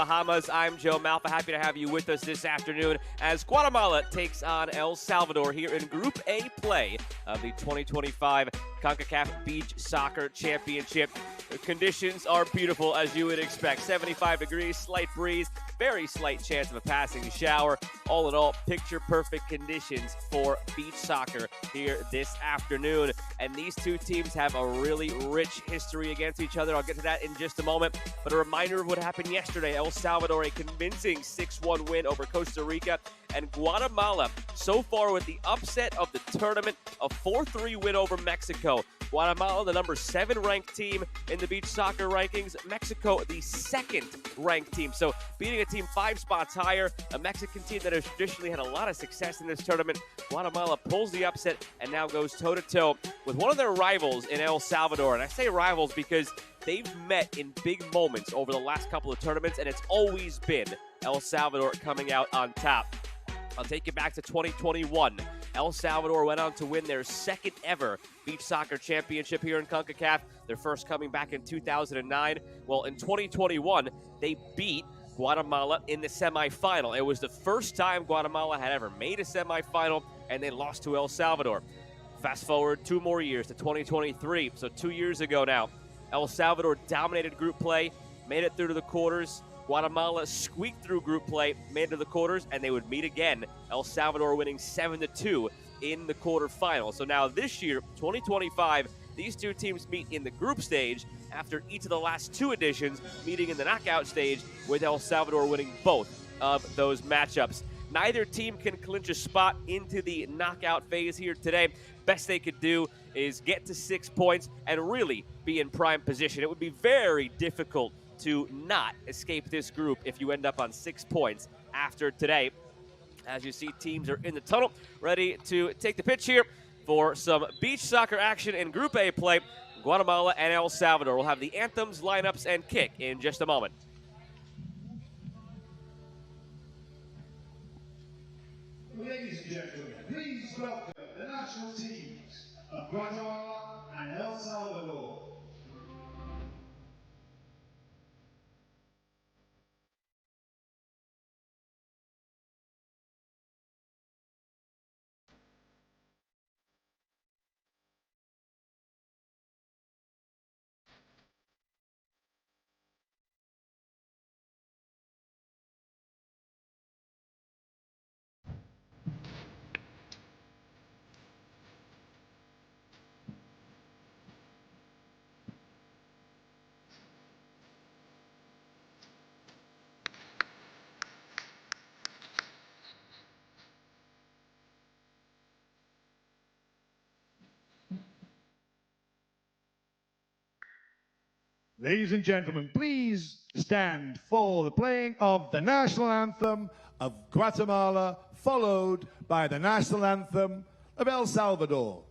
Bahamas. I'm Joe Malfa. Happy to have you with us this afternoon as Guatemala takes on El Salvador here in Group A play of the 2025 Concacaf Beach Soccer Championship. The conditions are beautiful as you would expect. 75 degrees, slight breeze, very slight chance of a passing shower. All in all, picture-perfect conditions for beach soccer here this afternoon. And these two teams have a really rich history against each other. I'll get to that in just a moment. But a reminder of what happened yesterday. El Salvador, a convincing 6-1 win over Costa Rica. And Guatemala, so far with the upset of the tournament, a 4-3 win over Mexico. Guatemala, the number 7 ranked team in the beach soccer rankings. Mexico, the 2nd ranked team. So beating a team 5 spots higher, a Mexican team that has traditionally had a lot of success in this tournament. Guatemala pulls the upset and now goes toe-to-toe with one of their rivals in El Salvador. And I say rivals because they've met in big moments over the last couple of tournaments, and it's always been El Salvador coming out on top. I'll take you back to 2021. El Salvador went on to win their 2nd ever beach soccer championship here in CONCACAF, their first coming back in 2009. Well, in 2021, they beat Guatemala in the semifinal. It was the first time Guatemala had ever made a semifinal, and they lost to El Salvador. Fast forward 2 more years to 2023, so 2 years ago now. El Salvador dominated group play, made it through to the quarters. Guatemala squeaked through group play, made it to the quarters, and they would meet again. El Salvador winning 7-2 in the quarterfinal. So now this year, 2025, these two teams meet in the group stage after each of the last 2 editions meeting in the knockout stage, with El Salvador winning both of those matchups. Neither team can clinch a spot into the knockout phase here today. Best they could do is get to 6 points and really be in prime position. It would be very difficult to not escape this group if you end up on 6 points after today. As you see, teams are in the tunnel, ready to take the pitch here for some beach soccer action in Group A play. Guatemala and El Salvador will have the anthems, lineups, and kick in just a moment. Ladies and gentlemen, please welcome the national teams of Guatemala and El Salvador. Ladies and gentlemen, please stand for the playing of the national anthem of Guatemala, followed by the national anthem of El Salvador.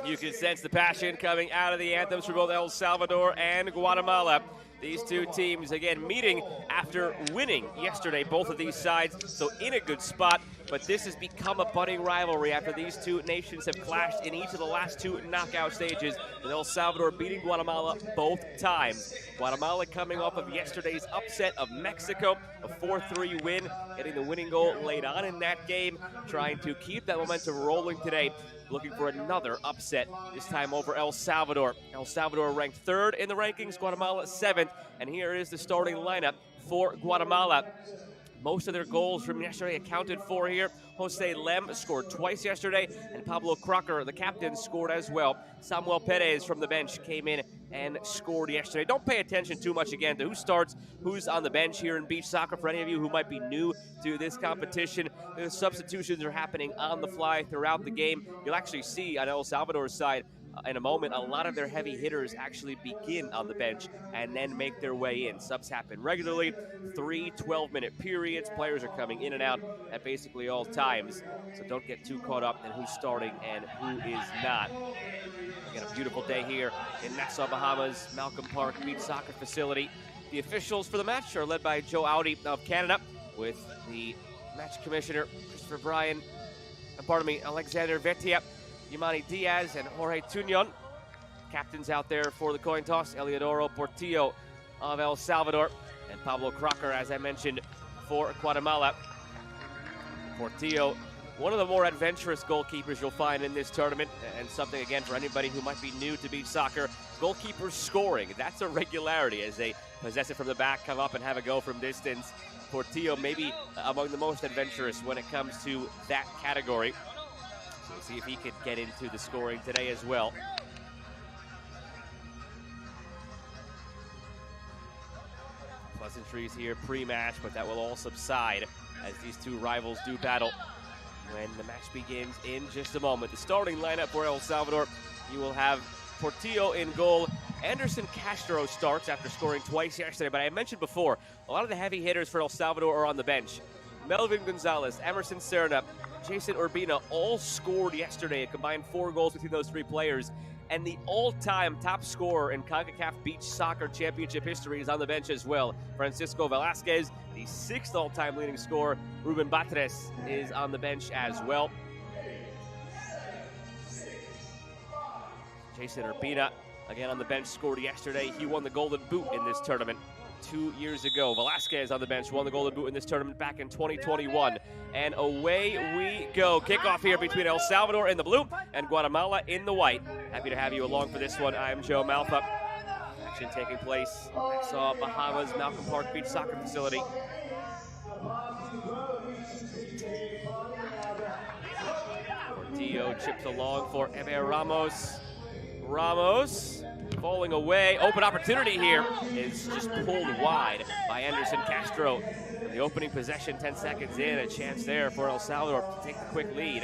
You can sense the passion coming out of the anthems for both El Salvador and Guatemala. These two teams, again, meeting after winning yesterday, both of these sides, so in a good spot. But this has become a budding rivalry after these two nations have clashed in each of the last two knockout stages, with El Salvador beating Guatemala both times. Guatemala coming off of yesterday's upset of Mexico, a 4-3 win, getting the winning goal late on in that game, trying to keep that momentum rolling today, looking for another upset, this time over El Salvador. El Salvador ranked third in the rankings, Guatemala seventh, and here is the starting lineup for Guatemala. Most of their goals from yesterday accounted for here. Jose Lem scored twice yesterday, and Pablo Crocker, the captain, scored as well. Samuel Perez from the bench came in and scored yesterday. Don't pay attention too much, again, to who starts, who's on the bench here in beach soccer. For any of you who might be new to this competition, the substitutions are happening on the fly throughout the game. You'll actually see on El Salvador's side, in a moment, a lot of their heavy hitters actually begin on the bench and then make their way in. Subs happen regularly, 3 12-minute periods. Players are coming in and out at basically all times, so don't get too caught up in who's starting and who is not. Again, a beautiful day here in Nassau, Bahamas, Malcom Park Beach Soccer Facility. The officials for the match are led by Joe Audi of Canada, with the match commissioner, Christopher Bryan, Alexander Vetia, Yamani Diaz, and Jorge Tuñon. Captains out there for the coin toss, Eliodoro Portillo of El Salvador, and Pablo Crocker, as I mentioned, for Guatemala. Portillo, one of the more adventurous goalkeepers you'll find in this tournament, and something, again, for anybody who might be new to beach soccer, goalkeepers scoring. That's a regularity as they possess it from the back, come up and have a go from distance. Portillo maybe among the most adventurous when it comes to that category. So we'll see if he could get into the scoring today as well. Pleasantries here pre-match, but that will all subside as these two rivals do battle when the match begins in just a moment. The starting lineup for El Salvador, you will have Portillo in goal. Anderson Castro starts after scoring twice yesterday, but I mentioned before, a lot of the heavy hitters for El Salvador are on the bench. Melvin Gonzalez, Emerson Serna, Jason Urbina all scored yesterday, a combined 4 goals between those 3 players. And the all-time top scorer in Concacaf Beach Soccer Championship history is on the bench as well. Francisco Velasquez, the 6th all-time leading scorer. Ruben Batres is on the bench as well. Jason Urbina, again on the bench, scored yesterday. He won the Golden Boot in this tournament 2 years ago. Velasquez on the bench won the Golden Boot in this tournament back in 2021. And away we go. Kickoff here between El Salvador in the blue and Guatemala in the white. Happy to have you along for this one. I'm Joe Malcom. Action taking place in Nassau, Bahamas, Malcom Park Beach Soccer Facility. Portillo chips along for Eber Ramos. Ramos falling away. Open opportunity here is just pulled wide by Anderson Castro. The opening possession 10 seconds in, a chance there for El Salvador to take the quick lead.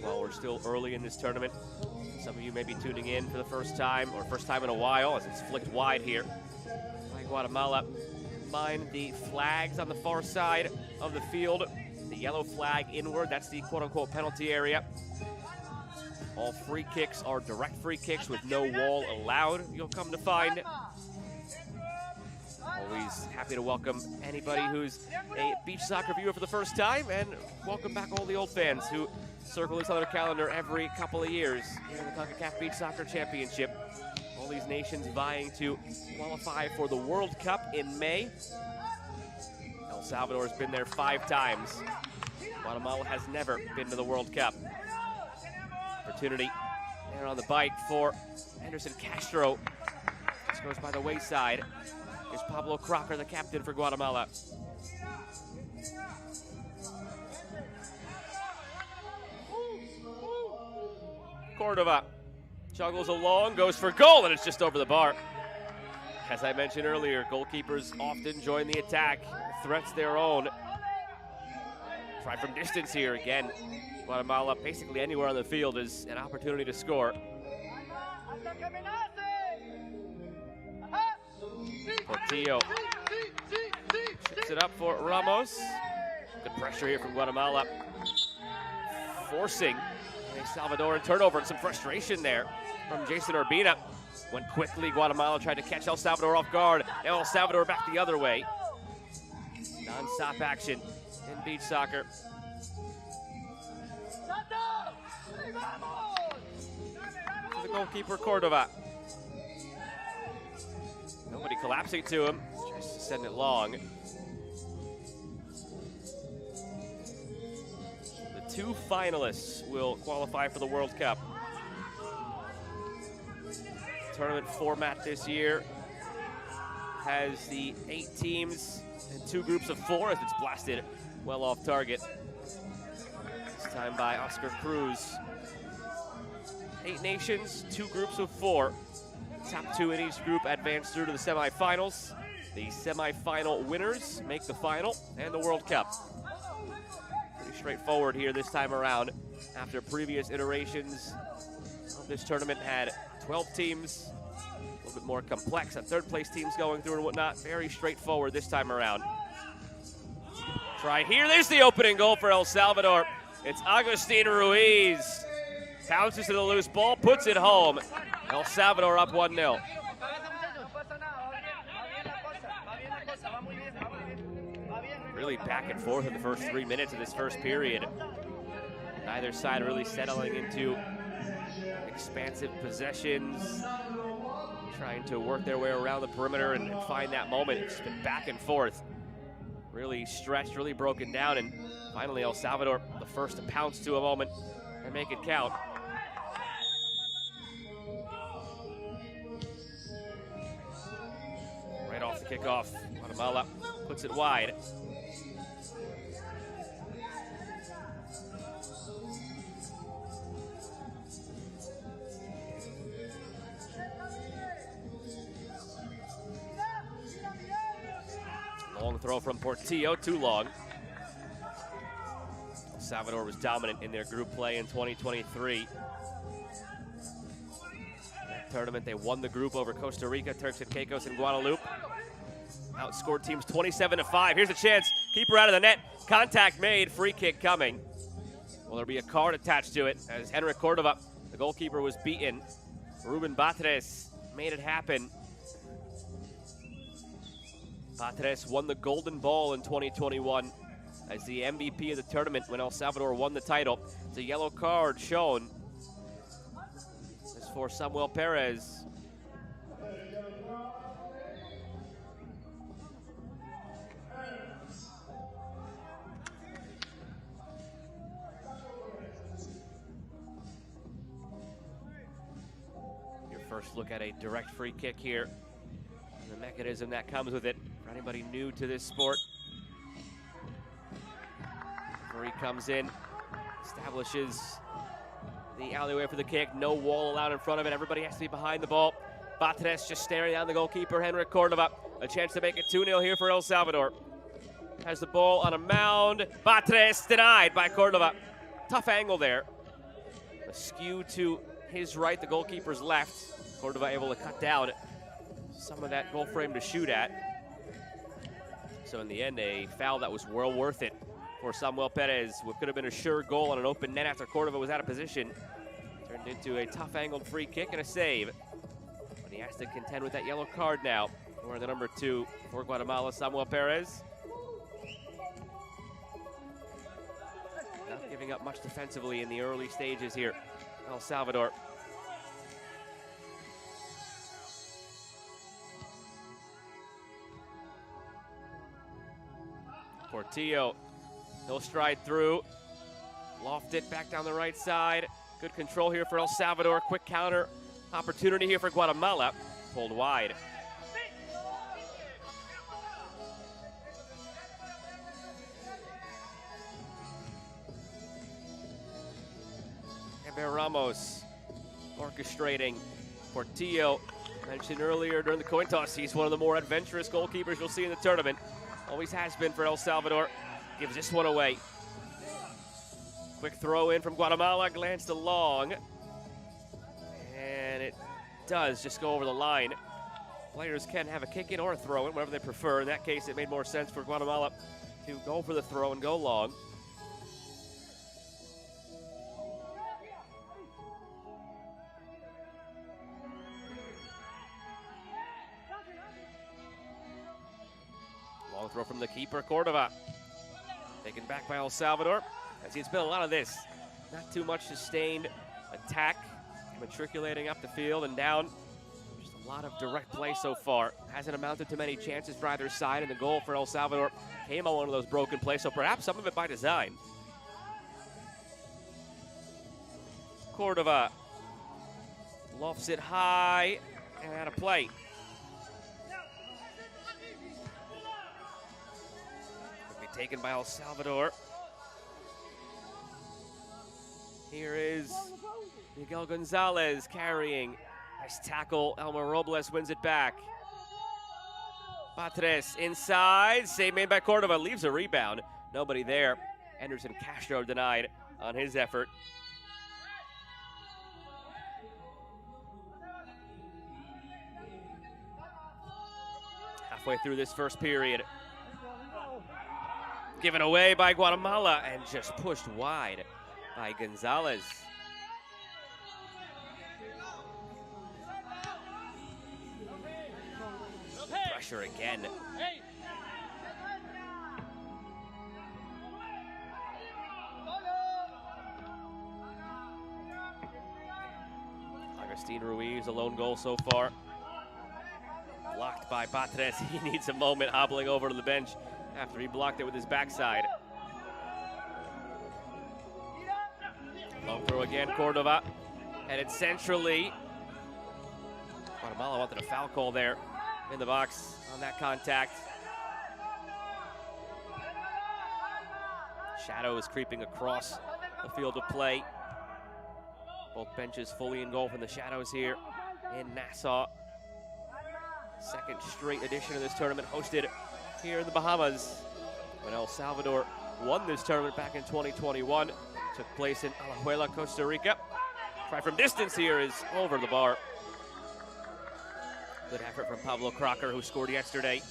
While we're still early in this tournament, some of you may be tuning in for the first time or first time in a while as it's flicked wide here by Guatemala. Mind the flags on the far side of the field. The yellow flag inward, that's the quote-unquote penalty area. All free kicks are direct free kicks with no wall allowed, you'll come to find. Always happy to welcome anybody who's a beach soccer viewer for the first time, and welcome back all the old fans who circle this on their calendar every couple of years here in the Concacaf Beach Soccer Championship. All these nations vying to qualify for the World Cup in May. El Salvador has been there 5 times. Guatemala has never been to the World Cup. Opportunity there on the bite for Anderson Castro. This goes by the wayside. Here's Pablo Crocker, the captain for Guatemala. Cordova juggles along, goes for goal, and it's just over the bar. As I mentioned earlier, goalkeepers often join the attack. Threats their own. Try from distance here again. Guatemala, basically anywhere on the field is an opportunity to score. Portillo chips it up for Ramos. Good pressure here from Guatemala. Forcing a Salvadoran turnover and some frustration there from Jason Urbina. Went quickly, Guatemala tried to catch El Salvador off guard. El Salvador back the other way. Non-stop action in beach soccer. The goalkeeper, Cordova. Nobody collapsing to him, tries to send it long. The 2 finalists will qualify for the World Cup. Tournament format this year has the 8 teams and 2 groups of 4 as it's blasted well off target. This time by Oscar Cruz. 8 nations, 2 groups of 4. Top 2 in each group advance through to the semifinals. The semifinal winners make the final and the World Cup. Pretty straightforward here this time around. After previous iterations of this tournament had 12 teams, a little bit more complex. And 3rd place teams going through and whatnot. Very straightforward this time around. Try here. There's the opening goal for El Salvador. It's Agustin Ruiz. Bounces to the loose ball, puts it home. El Salvador up 1-0. Really back and forth in the first 3 minutes of this first period. Neither side really settling into expansive possessions, trying to work their way around the perimeter and find that moment. It's been back and forth. Really stretched, really broken down, and finally El Salvador, the first to pounce to a moment and make it count. Right off the kickoff, Guatemala puts it wide. Long throw from Portillo, too long. El Salvador was dominant in their group play in 2023. That tournament, they won the group over Costa Rica, Turks and Caicos, and Guadeloupe. Outscored teams 27-5. Here's a chance. Keeper out of the net. Contact made. Free kick coming. Well, there'll be a card attached to it as Henrik Cordova, the goalkeeper, was beaten. Ruben Batres made it happen. Batres won the Golden Ball in 2021 as the MVP of the tournament when El Salvador won the title. It's a yellow card shown. This is for Samuel Perez. Your first look at a direct free kick here. The mechanism that comes with it for anybody new to this sport. Referee comes in, establishes the alleyway for the kick. No wall allowed in front of it. Everybody has to be behind the ball. Batres just staring down the goalkeeper, Henrik Cordova. A chance to make it 2-0 here for El Salvador. Has the ball on a mound. Batres denied by Cordova. Tough angle there. A skew to his right, the goalkeeper's left. Cordova able to cut down some of that goal frame to shoot at. So in the end, a foul that was well worth it for Samuel Perez. What could have been a sure goal on an open net after Cordova was out of position. Turned into a tough angled free kick and a save. But he has to contend with that yellow card now. Wearing the number 2 for Guatemala, Samuel Perez. Not giving up much defensively in the early stages here, El Salvador. Portillo, he'll stride through. Loft it back down the right side. Good control here for El Salvador. Quick counter opportunity here for Guatemala. Pulled wide. Eber Ramos orchestrating. Portillo, mentioned earlier during the coin toss, he's one of the more adventurous goalkeepers you'll see in the tournament. Always has been for El Salvador. Gives this one away. Quick throw in from Guatemala, glanced along. And it does just go over the line. Players can have a kick in or a throw in, whatever they prefer. In that case, it made more sense for Guatemala to go for the throw and go long. Long throw from the keeper, Cordova. Taken back by El Salvador. It's been a lot of this. Not too much sustained attack. Matriculating up the field and down. Just a lot of direct play so far. Hasn't amounted to many chances for either side, and the goal for El Salvador came on one of those broken plays, so perhaps some of it by design. Cordova lofts it high and out of play. Could be taken by El Salvador. Here is Miguel Gonzalez carrying. Nice tackle. Elmer Robles wins it back. Patres inside. Save made by Cordova. Leaves a rebound. Nobody there. Anderson Castro denied on his effort. Halfway through this first period. Given away by Guatemala and just pushed wide by Gonzalez. Pressure again. Agustin Ruiz, a lone goal so far. Blocked by Patres. He needs a moment hobbling over to the bench after he blocked it with his backside. Long throw again, Cordova. Headed centrally. Guatemala wanted a foul call there in the box on that contact. Shadow is creeping across the field of play. Both benches fully in goal from the Shadows here in Nassau. Second straight edition of this tournament hosted here in the Bahamas. When El Salvador won this tournament back in 2021. Took place in Alajuela, Costa Rica. Try from distance here is over the bar. Good effort from Pablo Crocker, who scored yesterday.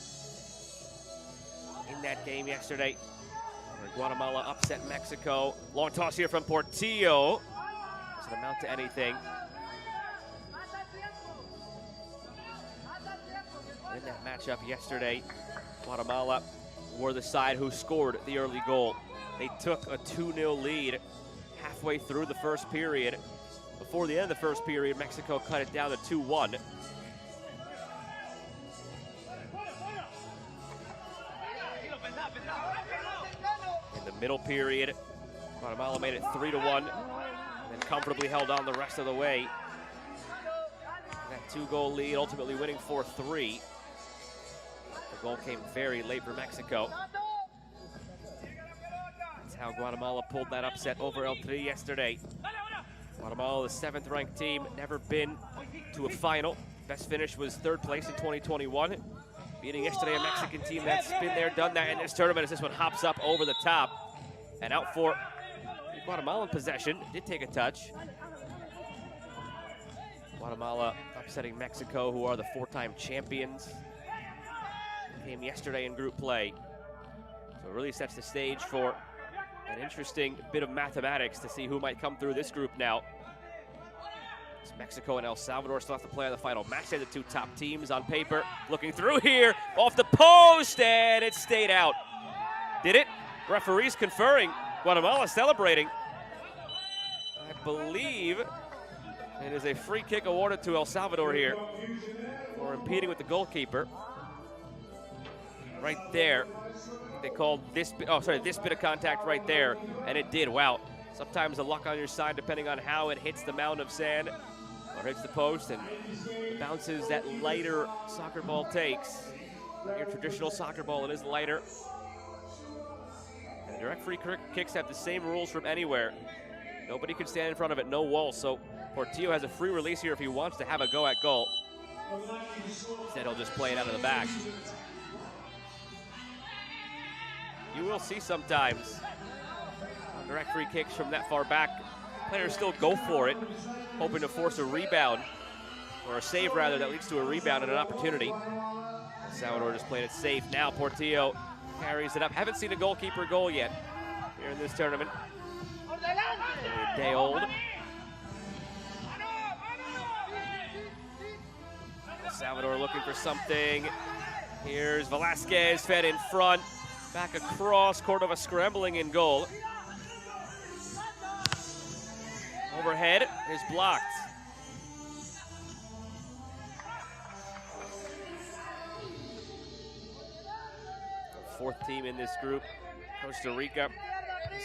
In that game yesterday, where Guatemala upset Mexico. Long toss here from Portillo. Doesn't amount to anything. In that matchup yesterday, Guatemala were the side who scored the early goal. They took a 2-0 lead halfway through the first period. Before the end of the first period, Mexico cut it down to 2-1. In the middle period, Guatemala made it 3-1, and then comfortably held on the rest of the way. That 2-goal lead, ultimately winning 4-3. The goal came very late for Mexico. That's how Guatemala pulled that upset over El Tri yesterday. Guatemala, the 7th ranked team, never been to a final. Best finish was 3rd place in 2021. Beating yesterday a Mexican team that's been there, done that in this tournament as this one hops up over the top. And out for Guatemalan possession. Did take a touch. Guatemala upsetting Mexico, who are the 4-time champions. Came yesterday in group play. So it really sets the stage for an interesting bit of mathematics to see who might come through this group now. Mexico and El Salvador still have to play on the final match day. The two top teams on paper. Looking through here, off the post, and it stayed out. Did it? Referees conferring. Guatemala celebrating. I believe it is a free kick awarded to El Salvador here for impeding with the goalkeeper. Right there. They called this bit of contact right there, and it did. Wow. Sometimes the luck on your side depending on how it hits the mound of sand or hits the post and the bounces that lighter soccer ball takes. Your traditional soccer ball, it is lighter. And direct free kicks have the same rules from anywhere. Nobody can stand in front of it, no wall, so Portillo has a free release here if he wants to have a go at goal. Instead, he'll just play it out of the back. You will see sometimes direct free kicks from that far back. Players still go for it, hoping to force a rebound, or a save rather, that leads to a rebound and an opportunity. Salvador just playing it safe. Now Portillo carries it up. Haven't seen a goalkeeper goal yet here in this tournament. A day old. Salvador looking for something. Here's Velasquez, fed in front. Back across, Cordova scrambling in goal. Overhead is blocked. The fourth team in this group, Costa Rica,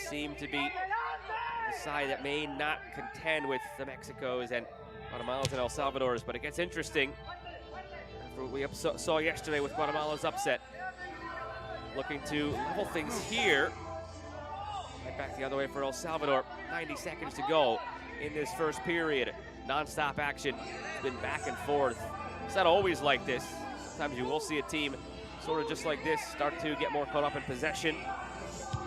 seem to be the side that may not contend with the Mexicos and Guatemala's and El Salvador's, but it gets interesting after what we saw yesterday with Guatemala's upset. Looking to level things here. Right back the other way for El Salvador. 90 seconds to go in this first period. Non-stop action. It's been back and forth. It's not always like this. Sometimes you will see a team sort of just like this start to get more caught up in possession,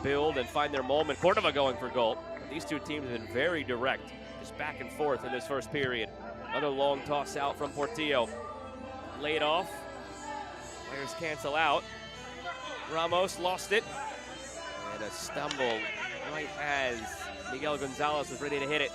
build and find their moment. Cordova going for goal. But these two teams have been very direct, just back and forth in this first period. Another long toss out from Portillo. Laid off. Players cancel out. Ramos lost it. And a stumble right as Miguel Gonzalez was ready to hit it.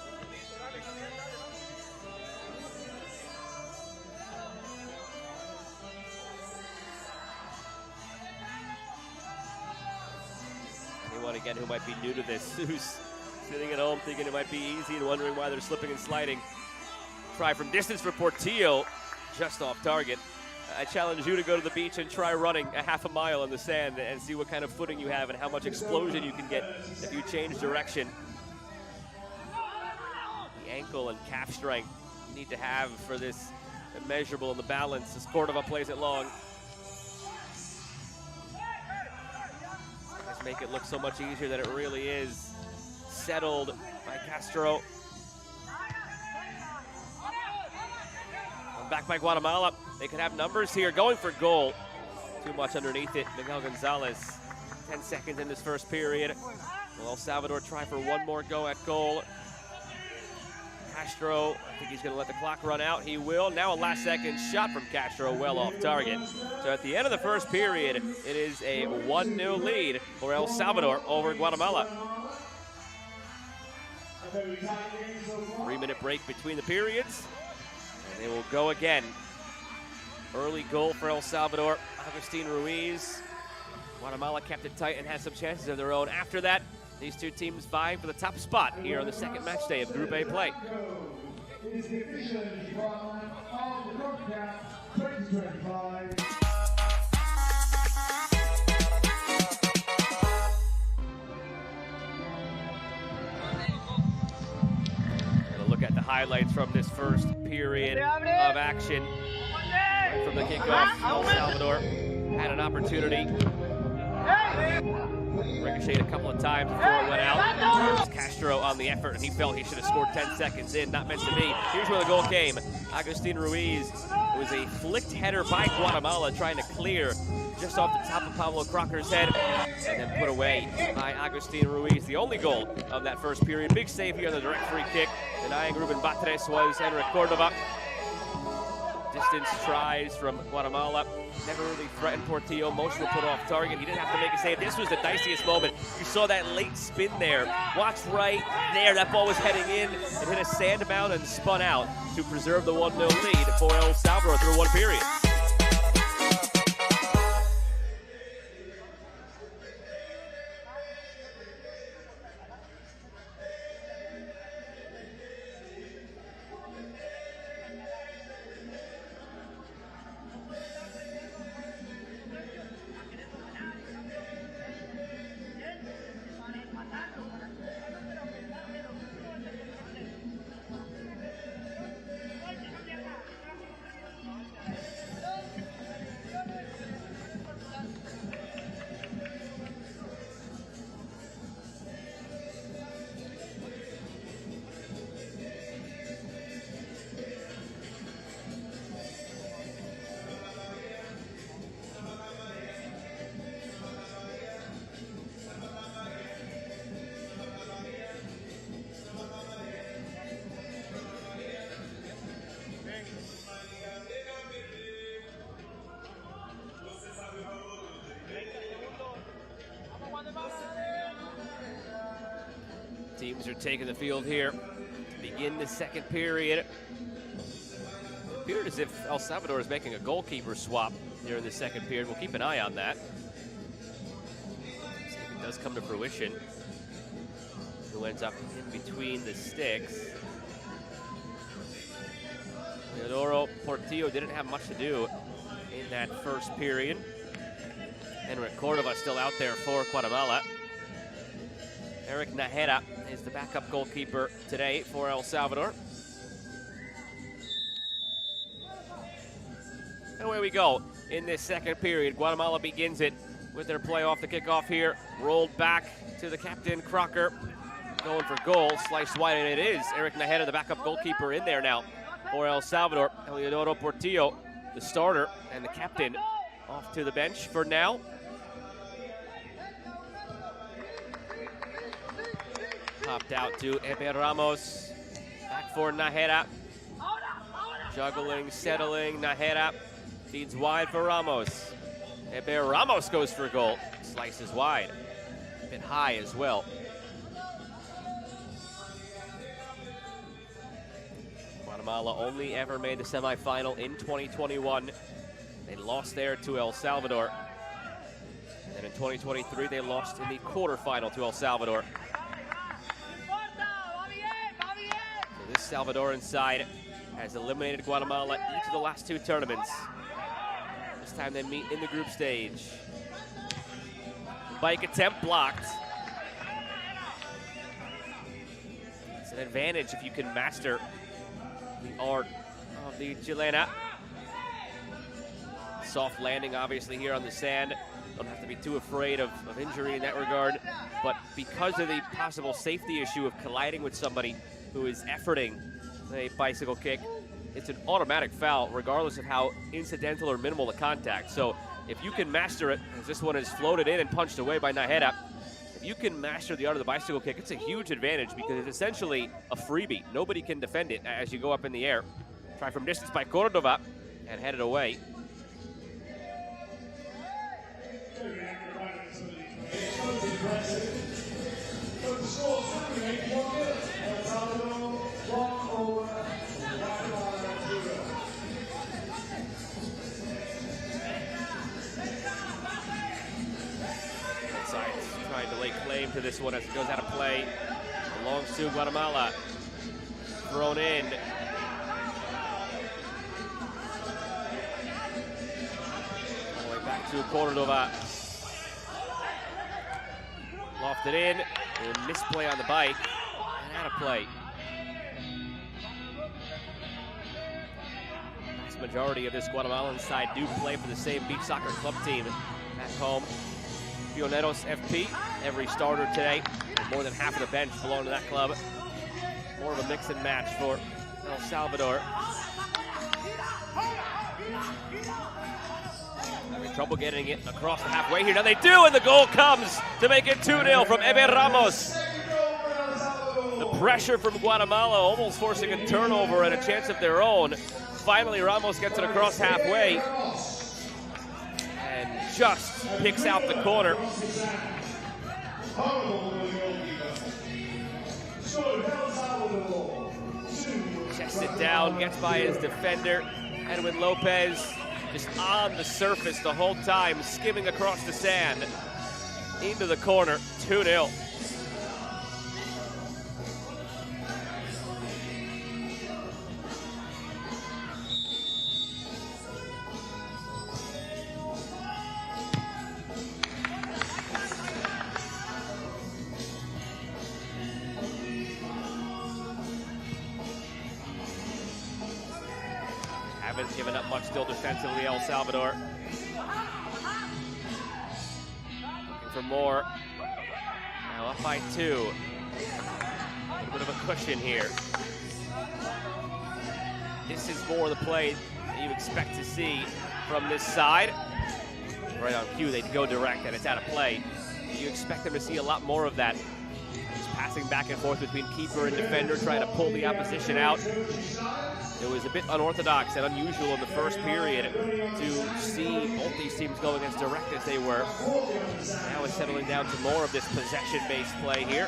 Anyone again who might be new to this, who's sitting at home thinking it might be easy and wondering why they're slipping and sliding. Try from distance for Portillo, just off target. I challenge you to go to the beach and try running a half a mile in the sand and see what kind of footing you have and how much explosion you can get if you change direction. The ankle and calf strength you need to have for this immeasurable in the balance as Cordova plays it long. Just make it look so much easier than it really is. Settled by Castro. Back by Guatemala. They could have numbers here. Going for goal. Too much underneath it. Miguel Gonzalez. 10 seconds in this first period. Will El Salvador try for one more go at goal? Castro, I think he's going to let the clock run out. He will. Now a last second shot from Castro, well off target. So at the end of the first period, it is a 1-0 lead for El Salvador over Guatemala. 3-minute break between the periods. And they will go again. Early goal for El Salvador, Agustin Ruiz. Guatemala kept it tight and had some chances of their own. After that, these two teams vying for the top spot here on the second match day of Group A play. Gonna look at the highlights from this first period of action. Right from the kickoff, El Salvador had an opportunity. Ricocheted a couple of times before it went out. Castro on the effort, and he felt he should have scored 10 seconds in. Not meant to be. Here's where the goal came. Agustin Ruiz. It was a flicked header by Guatemala, trying to clear just off the top of Pablo Crocker's head, and then put away by Agustin Ruiz. The only goal of that first period. Big save here on the direct free kick. Denying Ruben Batres was Henrik Cordova. distance tries from Guatemala. Never really threatened Portillo. Most were put off target. He didn't have to make a save. This was the diciest moment. You saw that late spin there. Watch right there. That ball was heading in. It hit a sand mound and spun out to preserve the 1-0 lead for El Salvador through one period. Teams are taking the field here to begin the second period. It appeared as if El Salvador is making a goalkeeper swap here in the second period. We'll keep an eye on that. See if it does come to fruition. Who ends up in between the sticks. Teodoro Portillo didn't have much to do in that first period. Henrik Cordova still out there for Guatemala. Eric Najera is the backup goalkeeper today for El Salvador. And away we go in this second period. Guatemala begins it with their play off the kickoff here. Rolled back to the captain, Crocker, going for goal. Sliced wide, and it is Eric Najera, the backup goalkeeper, in there now for El Salvador. Teodoro Portillo, the starter, and the captain off to the bench for now. Popped out to Eber Ramos. Back for Najera. Juggling, settling. Najera feeds wide for Ramos. Eber Ramos goes for a goal. Slices wide. A bit high as well. Guatemala only ever made the semifinal in 2021. They lost there to El Salvador. And then in 2023, they lost in the quarterfinal to El Salvador. This Salvadoran side has eliminated Guatemala each of the last two tournaments. This time they meet in the group stage. Bike attempt blocked. It's an advantage if you can master the art of the chilena. Soft landing obviously here on the sand. Don't have to be too afraid of injury in that regard. But because of the possible safety issue of colliding with somebody who is efforting a bicycle kick, it's an automatic foul regardless of how incidental or minimal the contact. So if you can master it, as this one is floated in and punched away by Najera, if you can master the art of the bicycle kick, it's a huge advantage because it's essentially a freebie. Nobody can defend it as you go up in the air. Try from distance by Cordova and head it away. Trying to lay claim to this one as it goes out of play. Belongs to Guatemala. Thrown in. All the way back to Cordova. Lofted in. A misplay on the bike. And out of play. The vast majority of this Guatemalan side do play for the same beach soccer club team back home. Pioneros FP, every starter today. More than half of the bench belong to that club. More of a mix and match for El Salvador. Having trouble getting it across the halfway here. Now they do, and the goal comes to make it 2-0 from Eber Ramos. The pressure from Guatemala almost forcing a turnover and a chance of their own. finally Ramos gets it across halfway and just picks out the corner. Chests it down, gets by his defender. Edwin Lopez just on the surface the whole time, skimming across the sand into the corner, 2-0. Haven't given up much still defensively, El Salvador. Looking for more. Now up by 2. A little bit of a cushion here. This is more the play that you expect to see from this side. Right on cue, they go direct and it's out of play. You expect them to see a lot more of that. Just passing back and forth between keeper and defender, trying to pull the opposition out. It was a bit unorthodox and unusual in the first period to see both these teams going as direct as they were. Now it's settling down to more of this possession-based play here.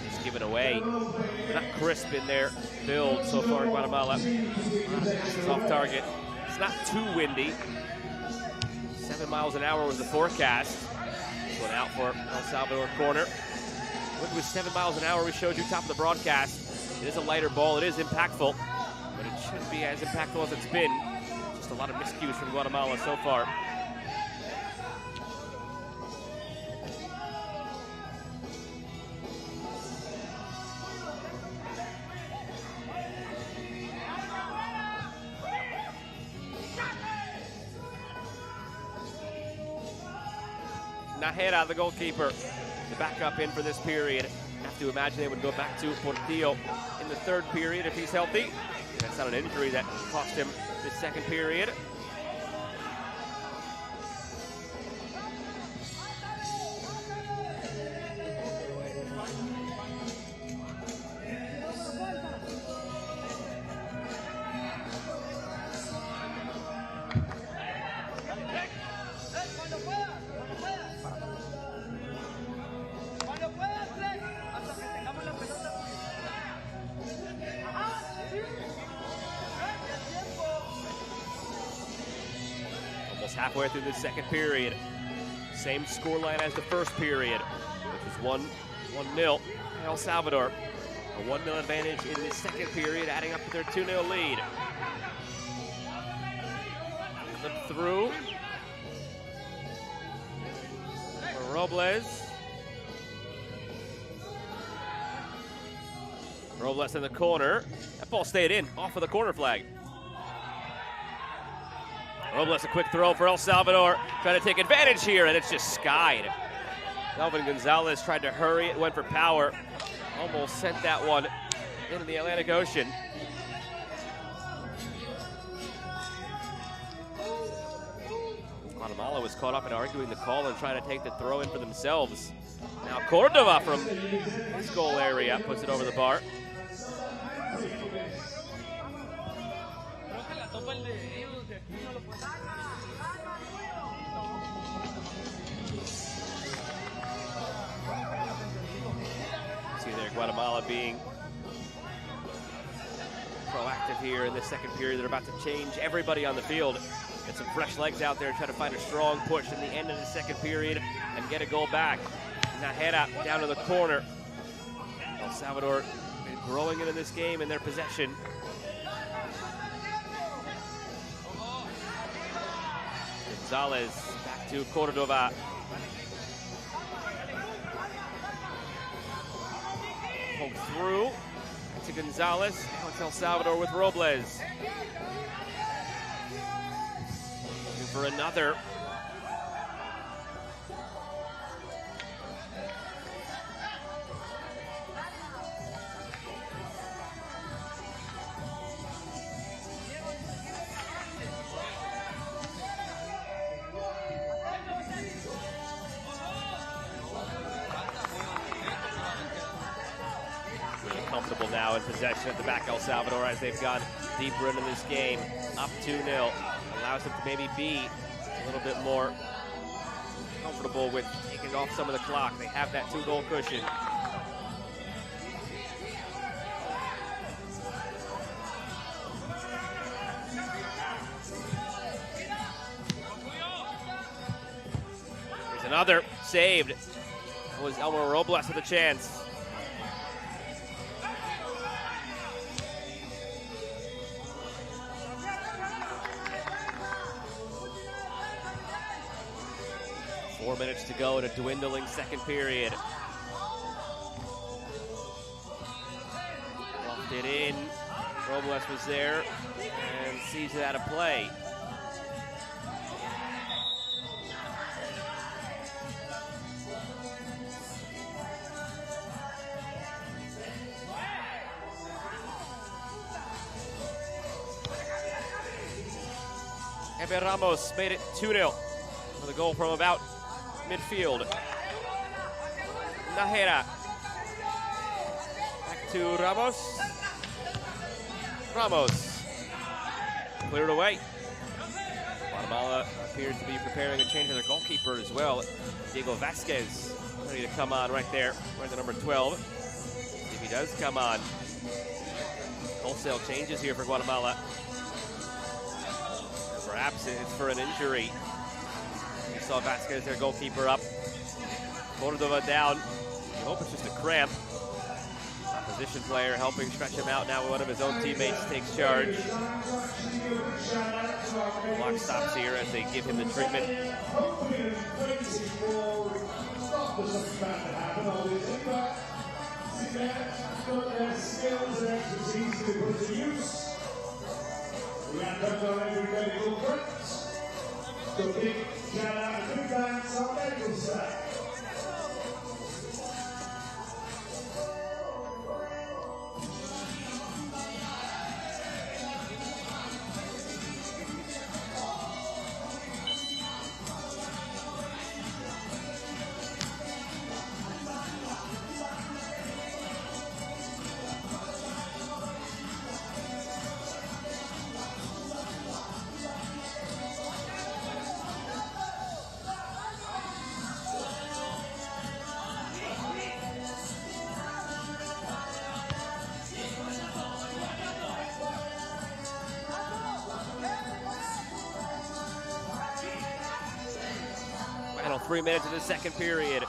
Just given away. They're not crisp in their build so far in Guatemala. Passes off target. It's not too windy. 7 miles an hour was the forecast. This one out for El Salvador corner. Wind was 7 miles an hour. We showed you top of the broadcast. It is a lighter ball. It is impactful. But it shouldn't be as impactful as it's been. Just a lot of miscues from Guatemala so far. Najera, the goalkeeper, the backup in for this period. Have to imagine they would go back to Portillo in the third period if he's healthy. That's not an injury that cost him the second period. Halfway through the second period. Same scoreline as the first period, which was 1-0 El Salvador. A 1-0 advantage in the second period, adding up to their 2-0 lead. Flip through. For Robles. Robles in the corner. That ball stayed in, off of the corner flag. Robles, a quick throw for El Salvador, trying to take advantage here, and it's just skied. Melvin Gonzalez tried to hurry it, went for power. Almost sent that one into the Atlantic Ocean. Guatemala was caught up in arguing the call and trying to take the throw in for themselves. Now Cordova from his goal area puts it over the bar. See there, Guatemala being proactive here in the second period. They're about to change everybody on the field. Get some fresh legs out there, try to find a strong push in the end of the second period and get a goal back. Najera down to the corner. El Salvador been growing into this game in their possession. Gonzalez back to Cordova. Poke through. Back to Gonzalez. Now it's El Salvador with Robles. Looking for another. Comfortable now in possession at the back, El Salvador, as they've gone deeper into this game, up 2-0. Allows them to maybe be a little bit more comfortable with taking off some of the clock. They have that 2-goal cushion. Here's another saved. It was Elmer Robles with a chance. Four minutes to go in a dwindling second period. Lofted it in. Robles was there and sees it out of play. Ebe Ramos made it 2-0 with a goal from about midfield. Nahera. Back to Ramos. Ramos. Cleared away. Guatemala appears to be preparing a change of their goalkeeper as well. Diego Vasquez ready to come on right there. Wearing the number 12. See if he does come on. Wholesale changes here for Guatemala. Perhaps it's for an injury. You saw Vasquez, their goalkeeper, up. Cordova down. I hope it's just a cramp. Opposition player helping stretch him out now. One of his own teammates takes charge. Clock stops here as they give him the treatment. Final 3 minutes of the second period.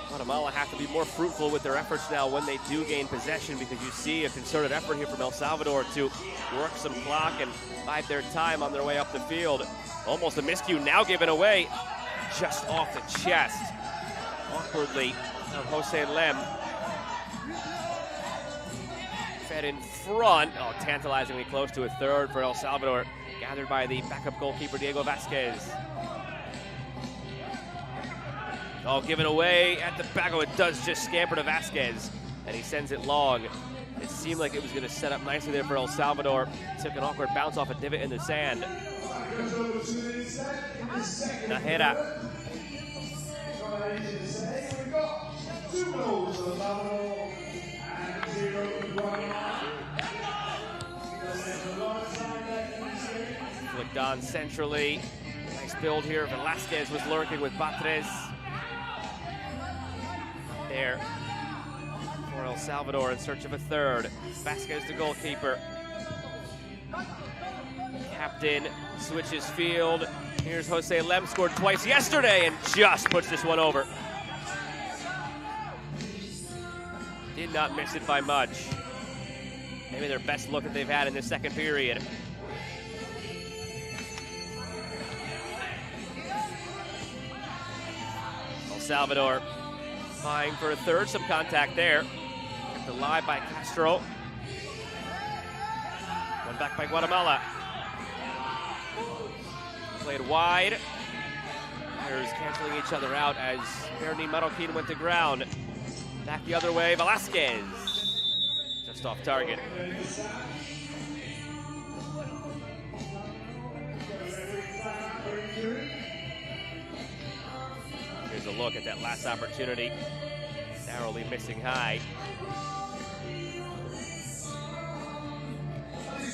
Guatemala have to be more fruitful with their efforts now when they do gain possession, because you see a concerted effort here from El Salvador to work some clock and bide their time on their way up the field. Almost a miscue now given away just off the chest. Awkwardly, Jose Lem. Fed in front. Oh, tantalizingly close to a third for El Salvador. Gathered by the backup goalkeeper, Diego Vasquez. Oh, given away at the back. Oh, it does just scamper to Vasquez, and he sends it long. It seemed like it was going to set up nicely there for El Salvador. Took an awkward bounce off a divot in the sand. Nahera. Flicked on centrally. Nice build here. Velasquez was lurking with Batres. There for El Salvador in search of a third. Vasquez, the goalkeeper. Captain switches field. Here's Jose Lem, scored twice yesterday and just puts this one over. Did not miss it by much. Maybe their best look that they've had in this second period. El Salvador vying for a third, some contact there. Kept alive by Castro. One back by Guatemala. Played wide. Players canceling each other out as Bernie Marroquin went to ground. Back the other way, Velasquez. Just off target. Here's a look at that last opportunity. Narrowly missing high.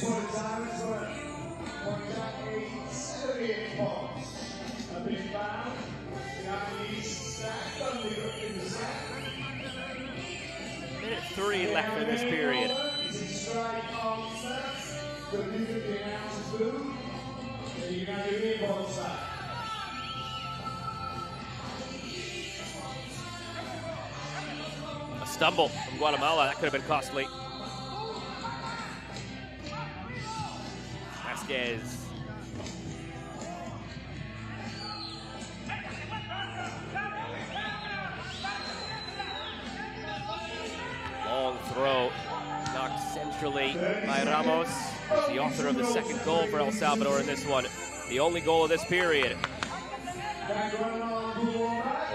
Minute 3 left in this period. A stumble from Guatemala, that could have been costly. Vasquez. Long throw, knocked centrally by Ramos. The author of the second goal for El Salvador in this one. The only goal of this period. A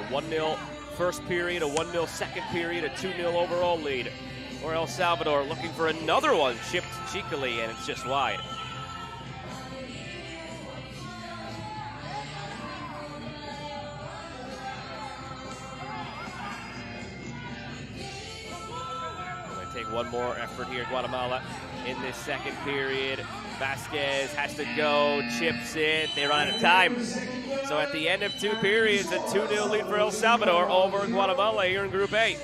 1-0 first period, a 1-0 second period, a 2-0 overall lead for El Salvador. Looking for another one, chipped cheekily, and it's just wide. Take one more effort here, Guatemala, in this second period. Vasquez has to go, chips it, they run out of time. So at the end of 2 periods, a 2-0 lead for El Salvador over Guatemala here in Group A.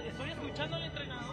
Estoy escuchando al entrenador.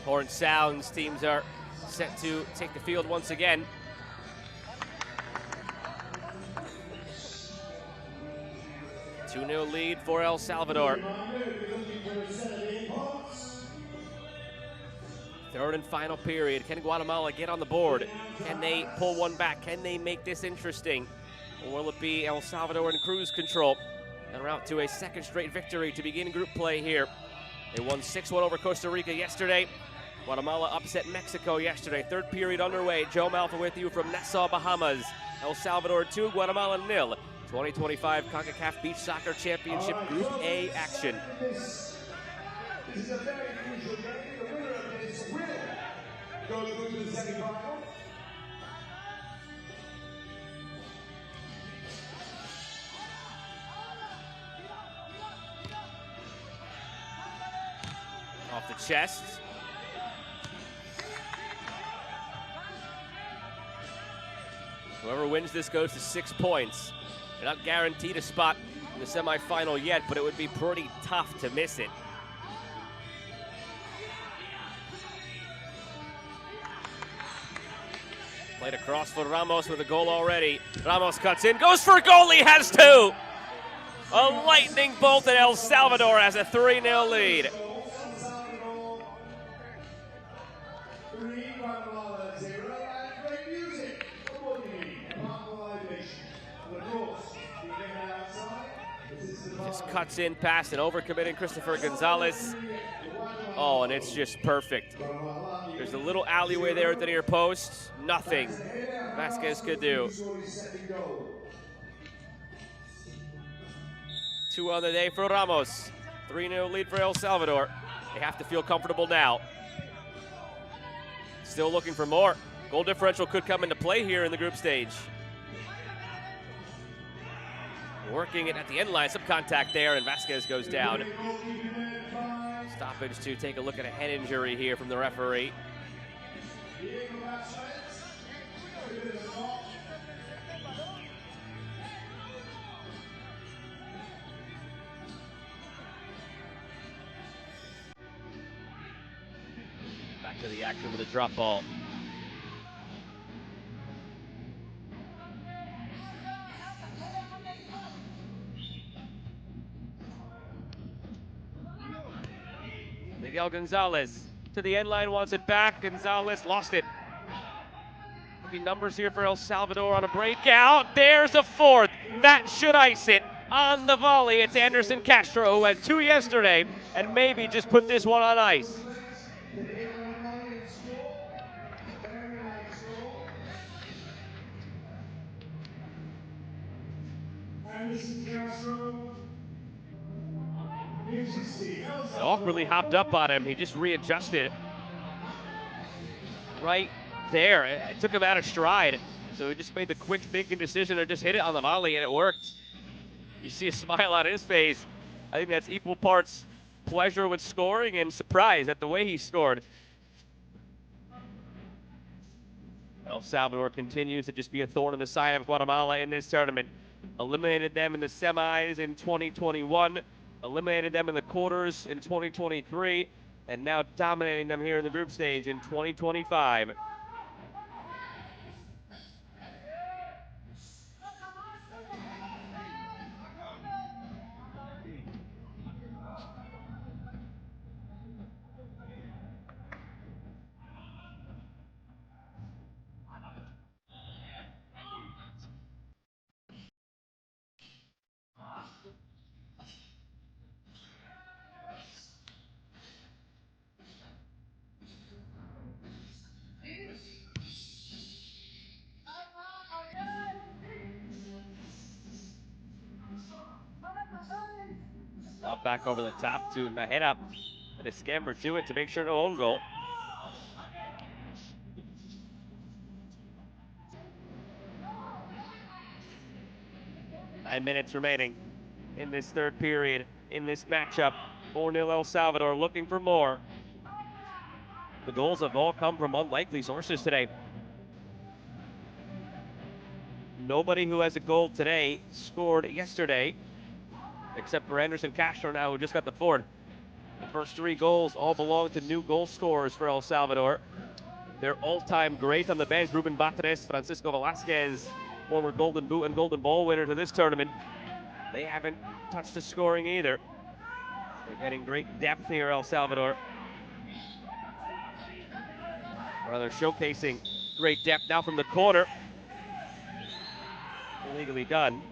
Horn sounds, teams are set to take the field once again. A 2-0 lead for El Salvador. Third and final period. Can Guatemala get on the board? Can they pull one back? Can they make this interesting? Or will it be El Salvador in cruise control and route to a second straight victory to begin group play here? They won 6-1 over Costa Rica yesterday. Guatemala upset Mexico yesterday. Third period underway. Joe Malfa with you from Nassau, Bahamas. El Salvador 2, Guatemala 0. 2025 Concacaf Beach Soccer Championship Group A action. This is a very crucial game. The winner of this will go through to the semi-final. Off the chest. Whoever wins this goes to 6 points. They're not guaranteed a spot in the semifinal yet, but it would be pretty tough to miss it. Played across for Ramos with a goal already. Ramos cuts in, goes for a goal, he has two! A lightning bolt, and El Salvador has a 3-0 lead. Just cuts in past an overcommitting Christopher Gonzalez. Oh, and it's just perfect. There's a little alleyway there at the near post. Nothing Vasquez could do. 2 on the day for Ramos. 3-0 lead for El Salvador. They have to feel comfortable now. Still looking for more. Goal differential could come into play here in the group stage. Working it at the end line, some contact there, and Vasquez goes down. Stoppage to take a look at a head injury here from the referee. Back to the action with a drop ball. Miguel Gonzalez to the end line, wants it back. Gonzalez lost it. Maybe numbers here for El Salvador on a breakout. There's a fourth. That should ice it on the volley. It's Anderson Castro, who had 2 yesterday, and maybe just put this one on ice. Awkwardly hopped up on him. He just readjusted right there. It took him out of stride. So he just made the quick thinking decision to just hit it on the volley, and it worked. You see a smile on his face. I think that's equal parts pleasure with scoring and surprise at the way he scored. El Salvador continues to just be a thorn in the side of Guatemala in this tournament. Eliminated them in the semis in 2021, eliminated them in the quarters in 2023, and now dominating them here in the group stage in 2025. Up back over the top to head up and a scamper to it to make sure no own goal. Nine minutes remaining in this third period in this matchup. 4-0 El Salvador looking for more. The goals have all come from unlikely sources today. Nobody who has a goal today scored yesterday, except for Anderson Castro now, who just got the fourth. The first 3 goals all belong to new goal scorers for El Salvador. Their all-time great on the bench, Ruben Batres, Francisco Velasquez, former Golden Boot and Golden Ball winner to this tournament. They haven't touched the scoring either. They're getting great depth here, El Salvador. Rather showcasing great depth now from the corner. Illegally done.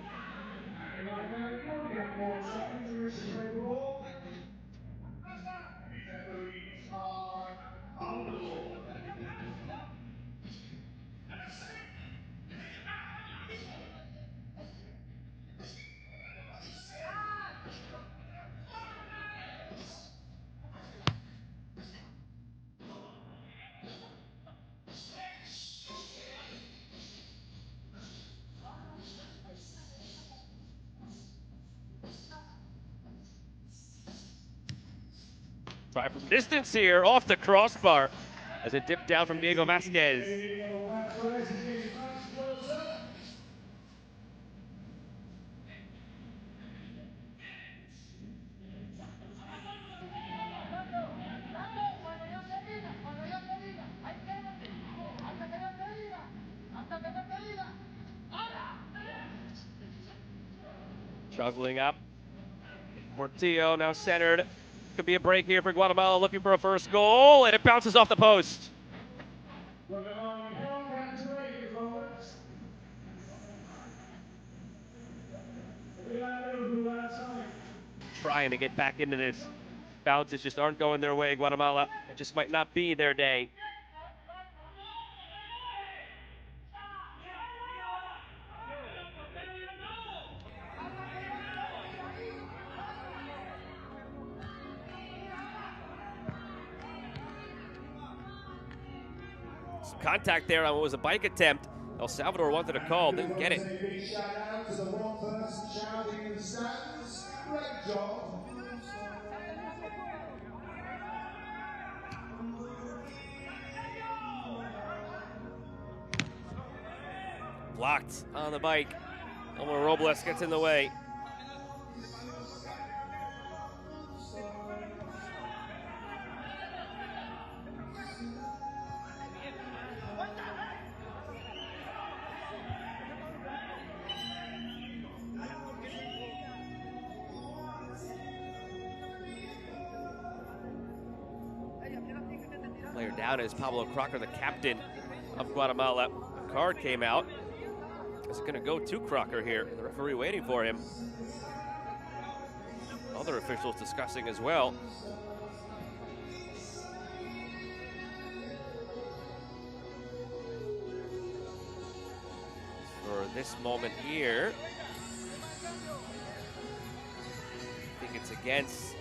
Try from distance here, off the crossbar, as it dipped down from Diego Vasquez. Juggling up. Portillo now centered. Could be a break here for Guatemala, looking for a first goal, and it bounces off the post. Trying to get back into this. Bounces just aren't going their way, Guatemala. It just might not be their day. Some contact there on what was a bike attempt. El Salvador wanted a call, didn't get it. Blocked on the bike. Elmer Robles gets in the way. Player down is Pablo Crocker, the captain of Guatemala. A card came out. Is it going to go to Crocker here? The referee waiting for him. Other officials discussing as well. For this moment here, I think it's against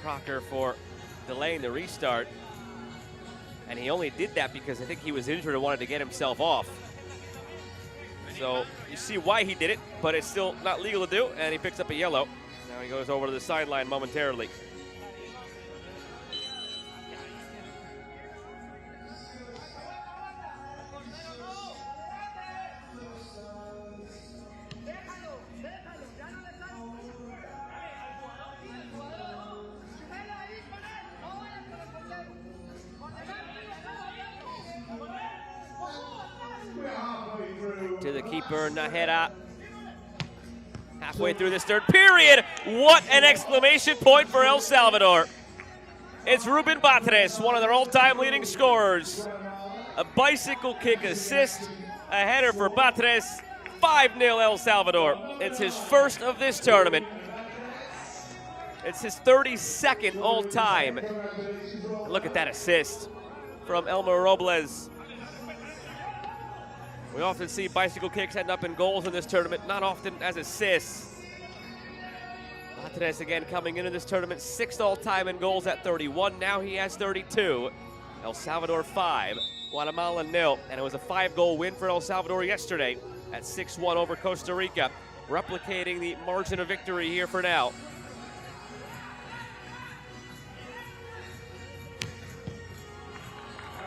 Crocker for delaying the restart. And he only did that because I think he was injured and wanted to get himself off. So you see why he did it, but it's still not legal to do, and he picks up a yellow. Now he goes over to the sideline momentarily. To the keeper, Najera. Halfway through this third period, what an exclamation point for El Salvador. It's Ruben Batres, one of their all-time leading scorers. A bicycle kick assist, a header for Batres, 5-0 El Salvador. It's his first of this tournament. It's his 32nd all-time. Look at that assist from Elmer Robles. We often see bicycle kicks end up in goals in this tournament, not often as assists. Batres again coming into this tournament, 6th all-time in goals at 31. Now he has 32. El Salvador 5, Guatemala 0. And it was a 5-goal win for El Salvador yesterday at 6-1 over Costa Rica, replicating the margin of victory here for now.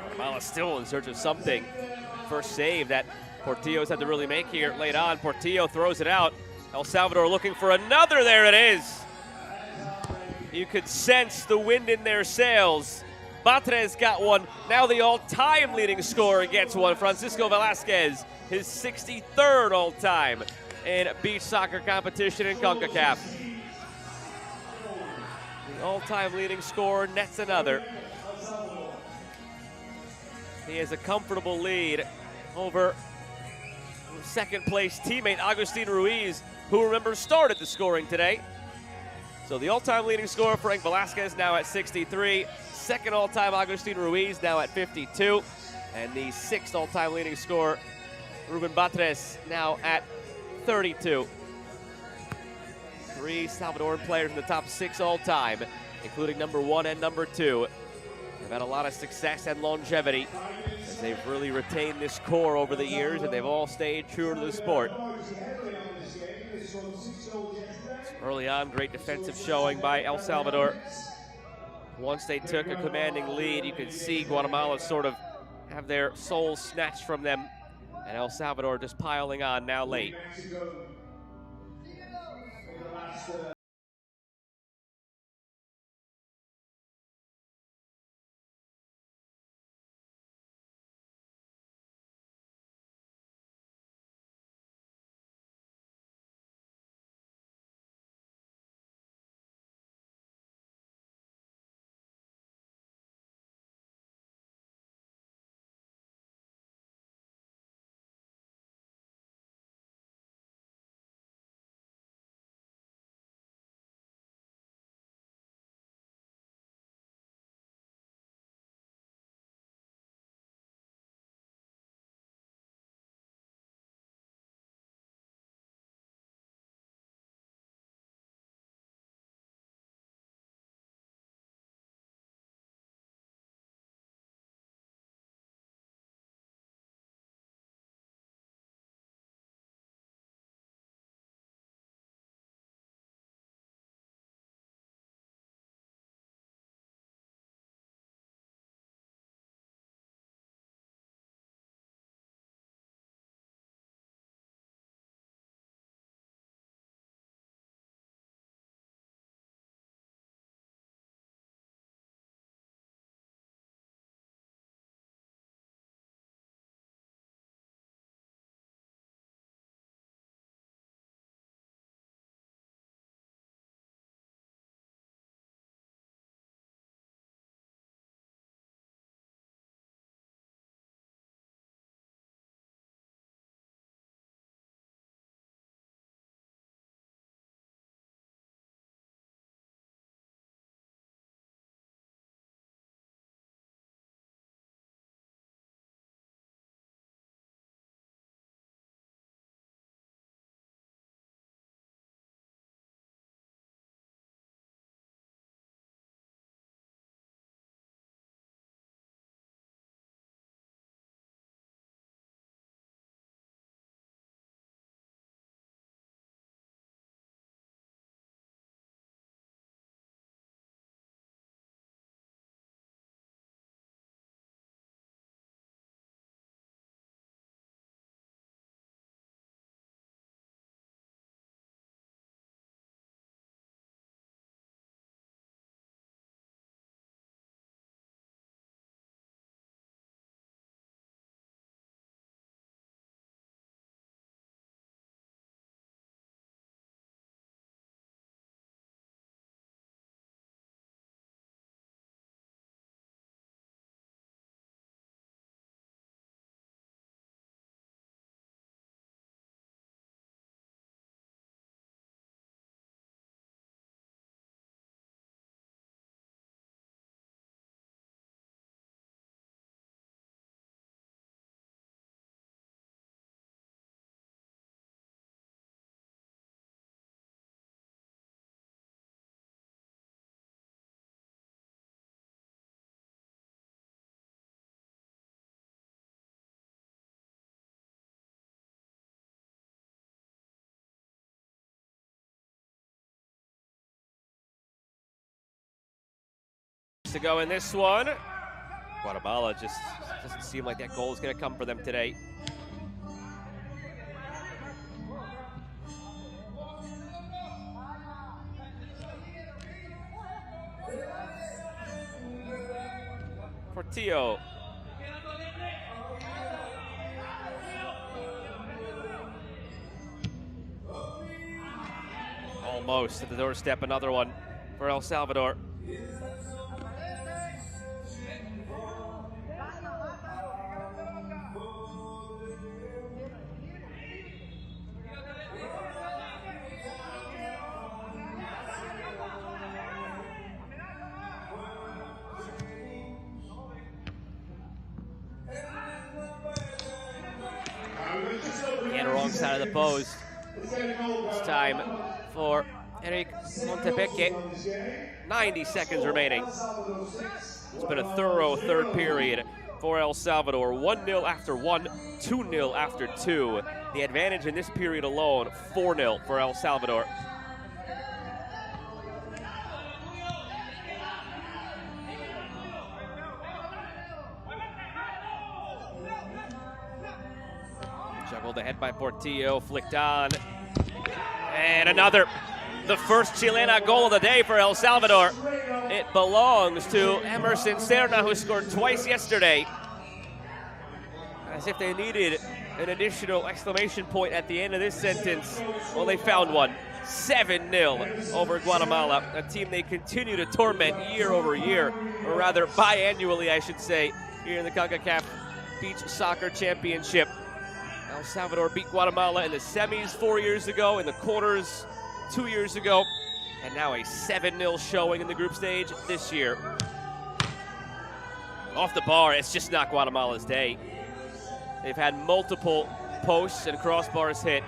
Guatemala still in search of something. First save that Portillo's had to really make here late on. Portillo throws it out. El Salvador looking for another. There it is. You could sense the wind in their sails. Batres got one. Now the all-time leading scorer gets one. Francisco Velasquez, his 63rd all-time in beach soccer competition in Concacaf. The all-time leading scorer nets another. He has a comfortable lead over second place teammate Agustin Ruiz, who remember started the scoring today. So the all-time leading scorer, Frank Velasquez, now at 63. Second all-time, Agustin Ruiz, now at 52. And the sixth all-time leading scorer, Ruben Batres, now at 32. Three Salvadoran players in the top 6 all-time, including number 1 and number 2. They've had a lot of success and longevity as they've really retained this core over the years, and they've all stayed true to the sport. Early on, great defensive showing by El Salvador. Once they took a commanding lead, you could see Guatemala sort of have their souls snatched from them, and El Salvador just piling on now late. To go in this one. Guatemala just doesn't seem like that goal is going to come for them today. Portillo. Almost at the doorstep, another one for El Salvador. outside of the post. It's time for Eric Montepeque. 90 seconds remaining. It's been a thorough third period for El Salvador. 1-0 after 1, 2-0 after 2. The advantage in this period alone, 4-0 for El Salvador. Juggled ahead by Portillo, flicked on. And another. The first Chilena goal of the day for El Salvador. It belongs to Emerson Serna, who scored twice yesterday. As if they needed an additional exclamation point at the end of this sentence. Well, they found one. 7-0 over Guatemala, a team they continue to torment year over year, or rather biannually, I should say, here in the Concacaf Beach Soccer Championship. El Salvador beat Guatemala in the semis 4 years ago, in the quarters 2 years ago, and now a 7-0 showing in the group stage this year. Off the bar, it's just not Guatemala's day. They've had multiple posts and crossbars hit.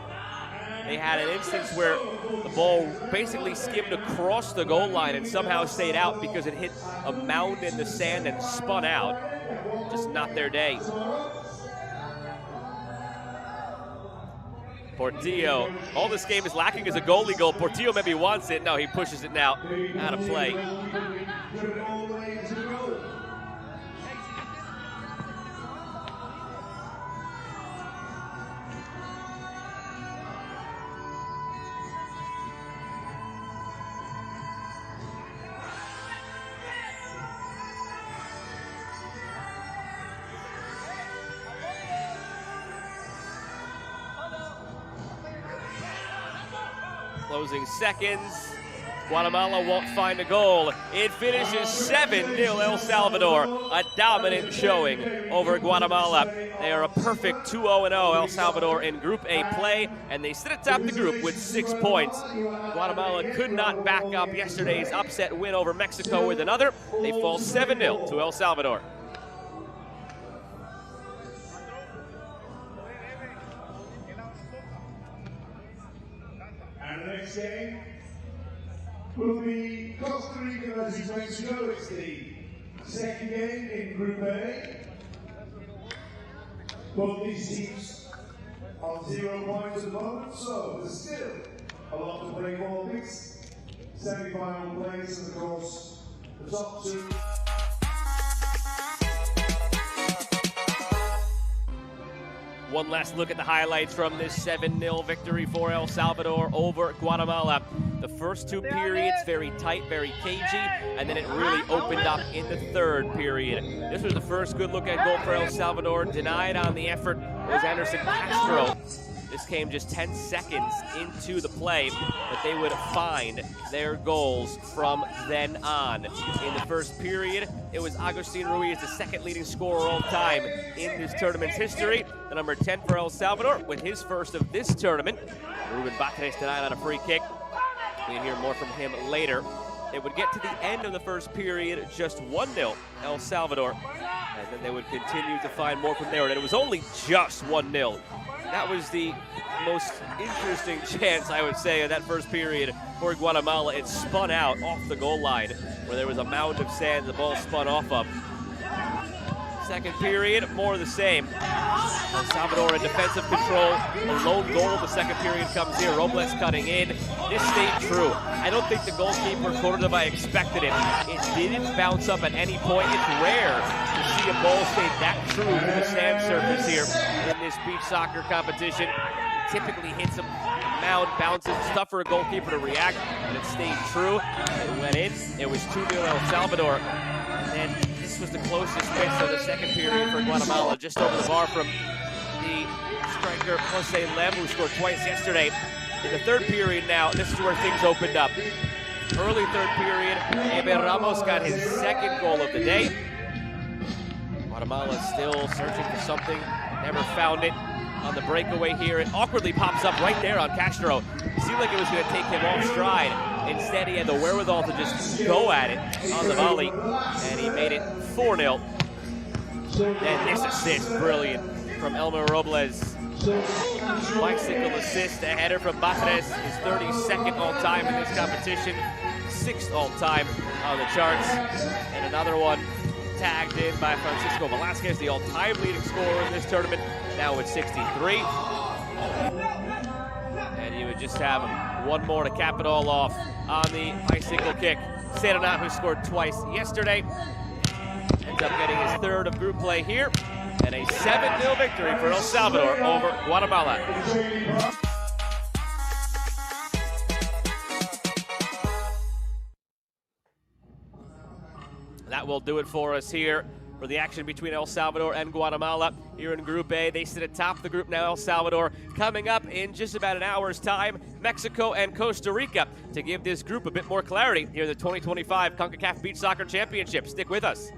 They had an instance where the ball basically skimmed across the goal line and somehow stayed out because it hit a mound in the sand and spun out. Just not their day. Portillo, all this game is lacking is a goalie goal. Portillo maybe wants it. No, he pushes it now out of play. Closing seconds. Guatemala won't find a goal. It finishes 7-0 El Salvador. A dominant showing over Guatemala. They are a perfect 2-0-0 El Salvador in Group A play, and they sit atop the group with 6 points. Guatemala could not back up yesterday's upset win over Mexico with another. They fall 7-0 to El Salvador. And the next game will be Costa Rica versus Mexico. It's the second game in Group A. Both these teams on 0 points at the moment, so there's still a lot to play for. This semi-final place, and of course, the top two. One last look at the highlights from this 7-0 victory for El Salvador over Guatemala. The first 2 periods, very tight, very cagey, and then it really opened up in the third period. This was the first good look at goal for El Salvador. Denied on the effort was Anderson Castro. This came just 10 seconds into the play, but they would find their goals from then on. In the first period, it was Agustin Ruiz, the second leading scorer all time in this tournament's history. The number 10 for El Salvador with his first of this tournament. Ruben Batres denied on a free kick. We'll hear more from him later. It would get to the end of the first period, just 1-0 El Salvador, and then they would continue to find more from there, and it was only just 1-0. That was the most interesting chance, I would say, of that first period for Guatemala. It spun out off the goal line where there was a mound of sand the ball spun off of. Second period, more of the same. El Salvador in defensive control. A lone goal of the second period comes here. Robles cutting in. This stayed true. I don't think the goalkeeper Cordova expected it. It didn't bounce up at any point. It's rare to see a ball stay that true to the sand surface here in this beach soccer competition. It typically hits a mound, bounces. It's tough for a goalkeeper to react, but it stayed true. It went in. It was 2-0 El Salvador. And this was the closest miss of the second period for Guatemala, just over the bar from the striker Jose Lem, who scored twice yesterday. In the third period now, this is where things opened up. Early third period, Eber Ramos got his second goal of the day. Guatemala still searching for something, never found it. On the breakaway here, it awkwardly pops up right there on Castro. It seemed like it was going to take him off stride. Instead, he had the wherewithal to just go at it on the volley, and he made it 4-0. And this assist, brilliant from Elmer Robles. Bicycle assist, a header from Batres, his 32nd all-time in this competition, 6th all-time on the charts, and another one tagged in by Francisco Velasquez, the all-time leading scorer in this tournament, now with 63. And you would just have one more to cap it all off on the bicycle kick. Serna, who scored twice yesterday, ends up getting his 3rd of group play here, and a 7-0 victory for El Salvador over Guatemala. That will do it for us here for the action between El Salvador and Guatemala here in Group A. They sit atop the group now, El Salvador. Coming up in just about an hour's time, Mexico and Costa Rica to give this group a bit more clarity here in the 2025 Concacaf Beach Soccer Championship. Stick with us.